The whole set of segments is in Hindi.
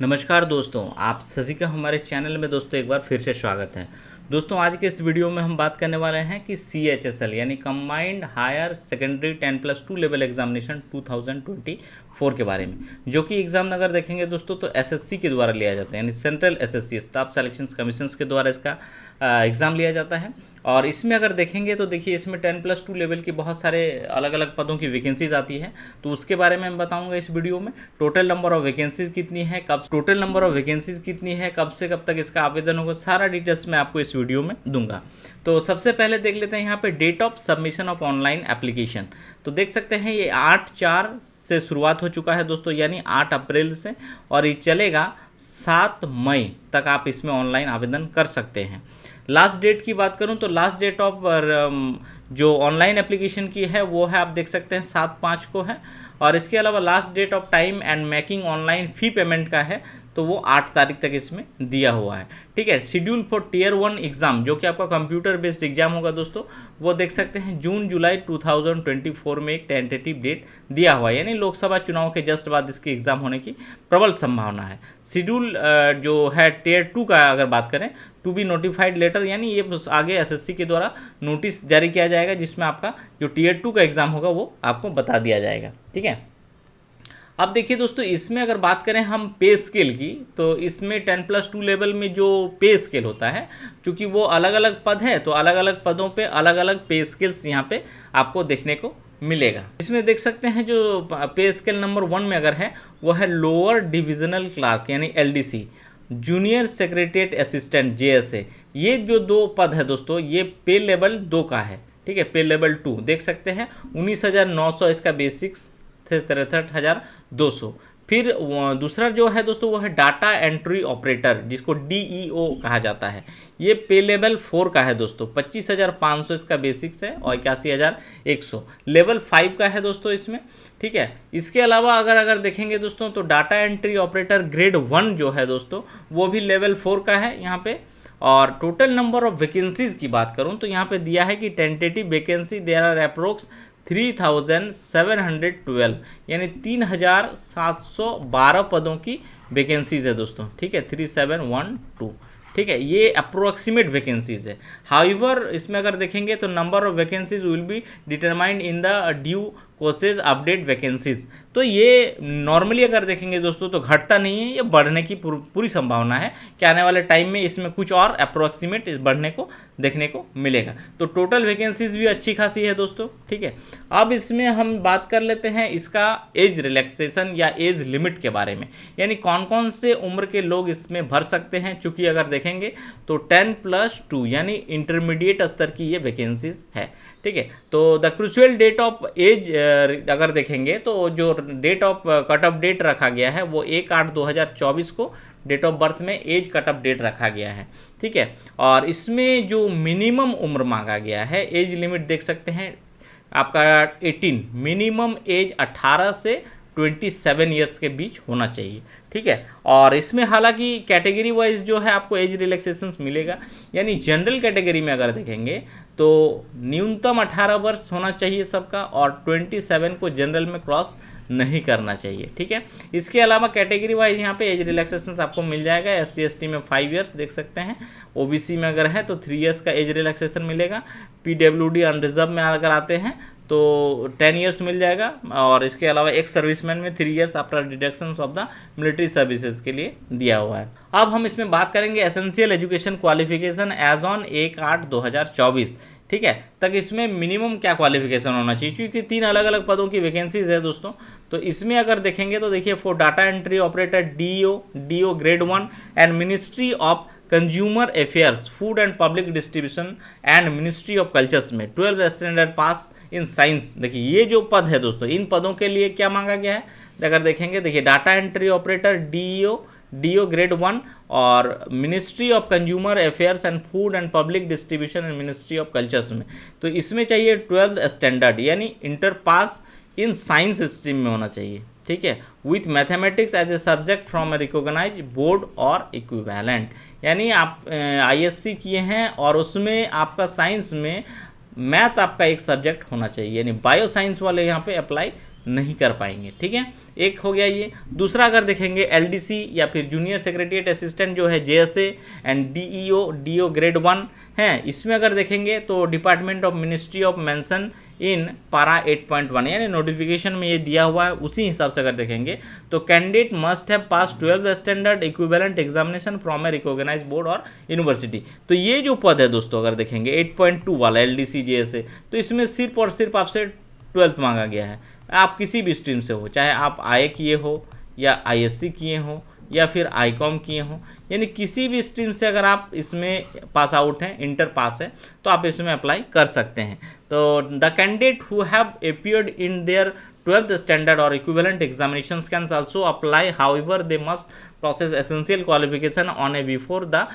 नमस्कार दोस्तों, आप सभी का हमारे चैनल में दोस्तों एक बार फिर से स्वागत है। दोस्तों आज के इस वीडियो में हम बात करने वाले हैं कि CHSL यानी combined higher secondary 10+2 level examination 2024 के बारे में, जो कि एग्जाम अगर देखेंगे दोस्तों तो SSC के द्वारा लिया जाता है, यानी central SSC staff selection commission के द्वारा इसका एग्ज़ाम लिया जाता है। और इसमें अगर देखेंगे तो देखिए इसमें 10+2 लेवल की बहुत सारे अलग अलग पदों की वैकेंसीज आती है, तो उसके बारे में मैं बताऊंगा इस वीडियो में। टोटल नंबर ऑफ वैकेंसीज कितनी है, कब टोटल नंबर ऑफ वैकेंसीज कितनी है, कब से कब तक इसका आवेदन होगा, सारा डिटेल्स मैं आपको इस वीडियो में दूंगा। तो सबसे पहले देख लेते हैं यहाँ पे date of submission of online application. तो देख सकते हैं ये 8/4 से शुरुआत हो चुका है दोस्तों, यानी 8 अप्रैल से, और ये चलेगा 7 मई तक आप इसमें ऑनलाइन आवेदन कर सकते हैं। लास्ट डेट की बात करूं तो लास्ट डेट ऑफ जो ऑनलाइन एप्लीकेशन की है वो है, आप देख सकते हैं 7/5 को है। और इसके अलावा last date of time and making online fee payment का है, तो वो 8 तारीख तक इसमें दिया हुआ है। ठीक है, शेड्यूल फॉर Tier 1 एग्ज़ाम, जो कि आपका कंप्यूटर बेस्ड एग्जाम होगा दोस्तों, वो देख सकते हैं जून जुलाई 2024 में एक टेंटेटिव डेट दिया हुआ है, यानी लोकसभा चुनाव के जस्ट बाद इसके एग्ज़ाम होने की प्रबल संभावना है। शेड्यूल जो है Tier 2 का अगर बात करें, टू बी नोटिफाइड लेटर, यानी ये आगे SSC के द्वारा नोटिस जारी किया जाएगा, जिसमें आपका जो Tier 2 का एग्ज़ाम होगा वो आपको बता दिया जाएगा। ठीक है, अब देखिए दोस्तों, इसमें अगर बात करें हम पे स्केल की, तो इसमें 10+2 लेवल में जो पे स्केल होता है, चूँकि वो अलग अलग पद है, तो अलग अलग पदों पे अलग अलग पे स्केल्स यहाँ पे आपको देखने को मिलेगा। इसमें देख सकते हैं जो पे स्केल नंबर 1 में अगर है वो है लोअर डिविजनल क्लार्क यानी LDC, junior secretariat assistant JSA। ये जो 2 पद है दोस्तों, ये पे लेवल 2 का है। ठीक है, पे लेवल 2 देख सकते हैं 19,900 इसका बेसिक्स से 63,200। फिर दूसरा जो है दोस्तों वो है डाटा एंट्री ऑपरेटर, जिसको DEO कहा जाता है। ये पे लेवल 4 का है दोस्तों, 25,500 इसका बेसिक्स है और 81,100 लेवल 5 का है दोस्तों इसमें। ठीक है, इसके अलावा अगर देखेंगे दोस्तों तो डाटा एंट्री ऑपरेटर ग्रेड 1 जो है दोस्तों, वो भी लेवल 4 का है यहाँ पे। और टोटल नंबर ऑफ वैकेंसीज की बात करूँ तो यहाँ पे दिया है कि tentative vacancy there are approx 3,712, यानी 3,712 पदों की वैकेंसीज है दोस्तों। ठीक है, 3712। ठीक है, ये अप्रोक्सीमेट वैकेंसीज है। हाउएवर इसमें अगर देखेंगे तो number of vacancies will be determined in the due courses update vacancies. तो ये नॉर्मली अगर देखेंगे दोस्तों तो घटता नहीं है, ये बढ़ने की पूरी संभावना है कि आने वाले टाइम में इसमें कुछ और अप्रोक्सीमेट इस बढ़ने को देखने को मिलेगा। तो टोटल वैकेंसीज भी अच्छी खासी है दोस्तों। ठीक है, अब इसमें हम बात कर लेते हैं इसका एज रिलैक्सेशन या एज लिमिट के बारे में, यानी कौन कौन से उम्र के लोग इसमें भर सकते हैं। चूँकि अगर देखेंगे तो 10+2 यानी इंटरमीडिएट स्तर की ये वैकेंसीज है। ठीक है, तो the crucial date of age अगर देखेंगे तो जो date of cut off date रखा गया है वो 1/8/2024 को डेट ऑफ बर्थ में एज कट ऑफ डेट रखा गया है। ठीक है, और इसमें जो मिनिमम उम्र मांगा गया है, एज लिमिट देख सकते हैं आपका 18, मिनिमम एज 18 से 27 ईयर्स के बीच होना चाहिए। ठीक है, और इसमें हालांकि कैटेगरी वाइज जो है आपको एज रिलैक्सेशंस मिलेगा, यानी जनरल कैटेगरी में अगर देखेंगे तो न्यूनतम 18 वर्ष होना चाहिए सबका, और 27 को जनरल में क्रॉस नहीं करना चाहिए। ठीक है, इसके अलावा कैटेगरी वाइज यहाँ पे एज रिलैक्सेशंस आपको मिल जाएगा। SC ST में 5 ईयर्स देख सकते हैं, OBC में अगर है तो 3 ईयर्स का एज रिलैक्सेशन मिलेगा। PWD अनरिजर्व में अगर आते हैं तो 10 ईयर्स मिल जाएगा, और इसके अलावा एक सर्विसमैन में 3 years after deductions of the military services के लिए दिया हुआ है। अब हम इसमें बात करेंगे essential education qualification age on 1/8/2024। ठीक है, तक इसमें मिनिमम क्या क्वालिफिकेशन होना चाहिए, क्योंकि 3 अलग अलग पदों की वैकेंसीज है दोस्तों। तो इसमें अगर देखेंगे तो देखिए for data entry operator DO grade 1 and ministry of consumer affairs food and public distribution and ministry of cultures में 12th standard pass in science. देखिए ये जो पद है दोस्तों, इन पदों के लिए क्या मांगा गया है अगर देखेंगे, देखिए data entry operator DO grade 1 और ministry of consumer affairs and food and public distribution and ministry of cultures में, तो इसमें चाहिए 12th स्टैंडर्ड यानी inter pass in science stream में होना चाहिए। ठीक है, with mathematics as a subject from a recognise board और इक्विवेलेंट, यानी आप ISC किए हैं और उसमें आपका साइंस में मैथ आपका एक सब्जेक्ट होना चाहिए, यानी बायो साइंस वाले यहाँ पे अप्लाई नहीं कर पाएंगे। ठीक है, एक हो गया ये। दूसरा अगर देखेंगे एलडीसी या फिर जूनियर सेक्रेटरीट असिस्टेंट जो है जेएसए एंड डीईओ ग्रेड 1 है, इसमें अगर देखेंगे तो department of ministry of mention in पारा 8.1 यानी नोटिफिकेशन में ये दिया हुआ है, उसी हिसाब से अगर देखेंगे तो candidate must have pass 12th standard equivalent examination from a recognised board और यूनिवर्सिटी। तो ये जो पद है दोस्तों अगर देखेंगे 8.2 वाला एलडीसी जेएसए, तो इसमें सिर्फ और सिर्फ आपसे 12th मांगा गया है। आप किसी भी स्ट्रीम से हो, चाहे आप आईए किए हो या आईएससी किए हो या फिर आईकॉम किए हो, यानी किसी भी स्ट्रीम से अगर आप इसमें पास आउट हैं, इंटर पास है, तो आप इसमें अप्लाई कर सकते हैं। तो the candidate who have appeared in their 12th standard और equivalent examinations can also apply, however they must process essential qualification on a before the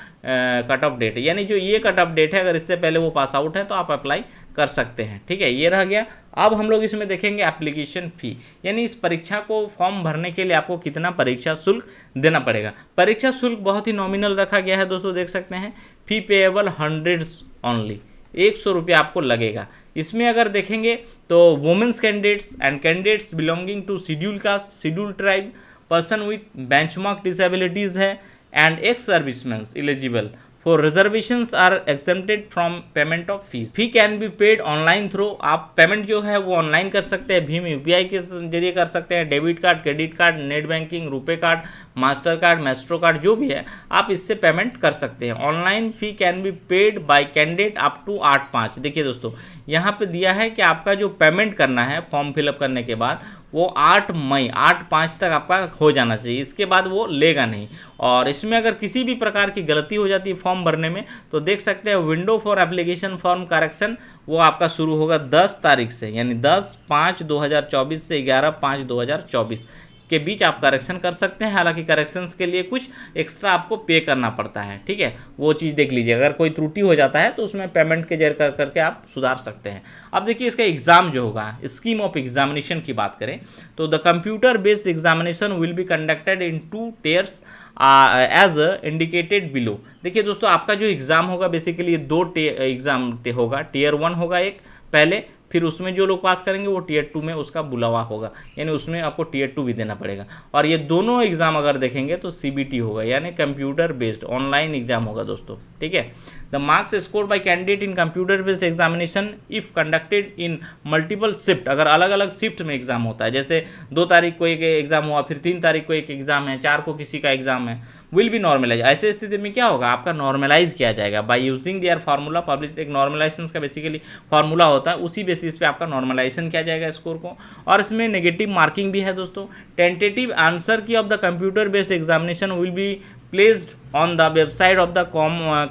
cut off date, यानी जो ये कट ऑफ डेट है अगर इससे पहले वो पास आउट है तो आप अप्लाई कर सकते हैं। ठीक है, ये रह गया। अब हम लोग इसमें देखेंगे एप्लीकेशन फ़ी, यानी इस परीक्षा को फॉर्म भरने के लिए आपको कितना परीक्षा शुल्क देना पड़ेगा। परीक्षा शुल्क बहुत ही नॉमिनल रखा गया है दोस्तों, देख सकते हैं। फी पेएबल 100 ओनली, 100 रुपया आपको लगेगा। इसमें अगर देखेंगे तो women's candidates and candidates belonging to schedule caste, schedule tribe, person with benchmark disabilities है and ex serviceman eligible for reservations are accepted from payment of fees. Fee can be paid online through, आप पेमेंट जो है वो ऑनलाइन कर सकते हैं, भीम यूपीआई के जरिए कर सकते हैं, debit card, credit card, net banking, RuPay card, master card, maestro card, जो भी है आप इससे पेमेंट कर सकते हैं। Online fee can be paid by candidate up to 8/5। देखिए दोस्तों, यहाँ पे दिया है कि आपका जो पेमेंट करना है फॉर्म फिलअप करने के बाद वो 8 मई 8/5 तक आपका हो जाना चाहिए, इसके बाद वो लेगा नहीं। और इसमें अगर किसी भी प्रकार की गलती हो जाती है फॉर्म भरने में तो देख सकते हैं window for application form correction वो आपका शुरू होगा 10 तारीख से, यानी 10/5/2024 से 11/5/2024 के बीच आप करेक्शन कर सकते हैं। हालांकि करेक्शंस के लिए कुछ एक्स्ट्रा आपको पे करना पड़ता है, ठीक है, वो चीज़ देख लीजिए। अगर कोई त्रुटि हो जाता है तो उसमें पेमेंट के जरिए कर करके आप सुधार सकते हैं। अब देखिए इसका एग्ज़ाम जो होगा, स्कीम ऑफ एग्जामिनेशन की बात करें तो the computer based examination will be conducted in 2 tiers as indicated below. देखिए दोस्तों, आपका जो एग्ज़ाम होगा बेसिकली 2 एग्ज़ाम होगा। टियर 1 होगा एक पहले, फिर उसमें जो लोग पास करेंगे वो टियर 2 में उसका बुलावा होगा, यानी उसमें आपको टियर 2 भी देना पड़ेगा। और ये दोनों एग्जाम अगर देखेंगे तो सीबीटी होगा, यानी कंप्यूटर बेस्ड ऑनलाइन एग्जाम होगा दोस्तों, ठीक है। The marks score bye candidate in computer based examination if conducted in multiple shift, अगर अलग अलग शिफ्ट में एग्जाम होता है, जैसे 2 तारीख को एक एग्जाम हुआ, फिर 3 तारीख को एक एग्जाम है, 4 को किसी का एग्जाम है, विल बी नॉर्मलाइज। ऐसे स्थिति में क्या होगा, आपका नॉर्मलाइज किया जाएगा by using their formula publish. एक नॉर्मलाइजेशन का बेसिकली फार्मूला होता है, उसी बेसिस पे आपका नॉर्मलाइजेशन किया जाएगा स्कोर को। और इसमें नेगेटिव मार्किंग भी है दोस्तों। टेंटेटिव आंसर की of the computer based examination will be placed on the website of the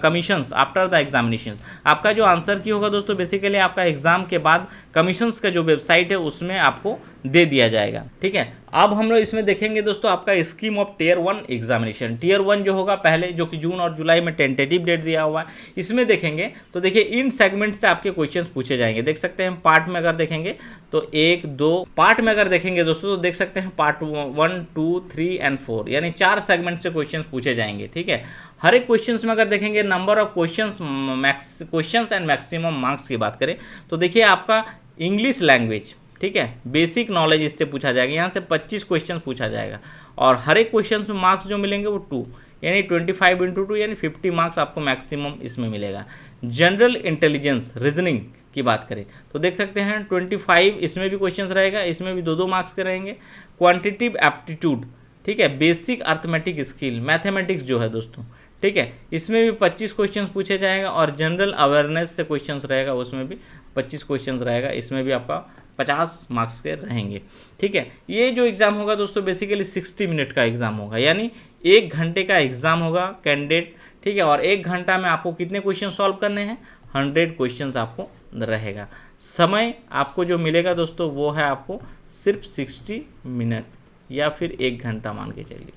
commissions after the examination. आपका जो आंसर की होगा दोस्तों बेसिकली आपका एग्जाम के बाद कमीशंस का जो वेबसाइट है उसमें आपको दे दिया जाएगा, ठीक है। अब हम लोग इसमें देखेंगे दोस्तों आपका scheme of tier 1 examination. Tier 1 जो होगा पहले, जो कि जून और जुलाई में टेंटेटिव डेट दिया हुआ है, इसमें देखेंगे तो देखिए इन सेगमेंट से आपके क्वेश्चंस पूछे जाएंगे। देख सकते हैं पार्ट में अगर देखेंगे तो 1, 2 पार्ट में अगर देखेंगे दोस्तों तो देख सकते हैं पार्ट 1, 2, 3 एंड 4, यानी 4 सेगमेंट से क्वेश्चंस पूछे जाएंगे, ठीक है। हर एक क्वेश्चंस में अगर देखेंगे number of questions and maximum marks की बात करें तो देखिए आपका इंग्लिश लैंग्वेज, ठीक है, बेसिक नॉलेज इससे पूछा जाएगा। यहाँ से 25 क्वेश्चन पूछा जाएगा और हर एक क्वेश्चन में मार्क्स जो मिलेंगे वो 2, यानी 25 × 2 यानी 50 मार्क्स आपको मैक्सिमम इसमें मिलेगा। जनरल इंटेलिजेंस रीजनिंग की बात करें तो देख सकते हैं 25 इसमें भी क्वेश्चंस रहेगा, इसमें भी 2-2 मार्क्स के रहेंगे। क्वांटिटिव एप्टीट्यूड, ठीक है, बेसिक अर्थमेटिक स्किल, मैथमेटिक्स जो है दोस्तों, ठीक है, इसमें भी 25 क्वेश्चंस पूछे जाएगा। और जनरल अवेयरनेस से क्वेश्चंस रहेगा, उसमें भी 25 क्वेश्चंस रहेगा, इसमें भी आपका 50 मार्क्स के रहेंगे, ठीक है। ये जो एग्ज़ाम होगा दोस्तों बेसिकली 60 मिनट का एग्ज़ाम होगा, यानी 1 घंटे का एग्ज़ाम होगा कैंडिडेट, ठीक है। और 1 घंटा में आपको कितने क्वेश्चन सॉल्व करने हैं, 100 क्वेश्चंस आपको रहेगा। समय आपको जो मिलेगा दोस्तों वो है आपको सिर्फ 60 मिनट या फिर 1 घंटा मान के चलिए,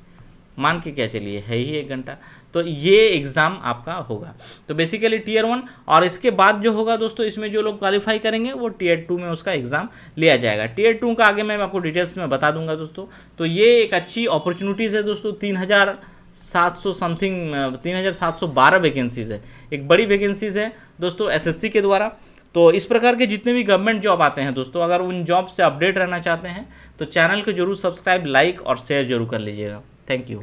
मान के क्या चलिए, है ही 1 घंटा। तो ये एग्ज़ाम आपका होगा। तो बेसिकली टियर 1 और इसके बाद जो होगा दोस्तों इसमें जो लोग क्वालिफाई करेंगे वो टियर 2 में उसका एग्ज़ाम लिया जाएगा। टियर 2 का आगे मैं आपको डिटेल्स में बता दूंगा दोस्तों। तो ये एक अच्छी अपॉर्चुनिटीज़ है दोस्तों। 3700 समथिंग 3712 वैकेंसीज़ है, एक बड़ी वैकेंसीज़ है दोस्तों एसएससी के द्वारा। तो इस प्रकार के जितने भी गवर्नमेंट जॉब आते हैं दोस्तों, अगर उन जॉब से अपडेट रहना चाहते हैं तो चैनल को जरूर सब्सक्राइब, लाइक और शेयर जरूर कर लीजिएगा। Thank you.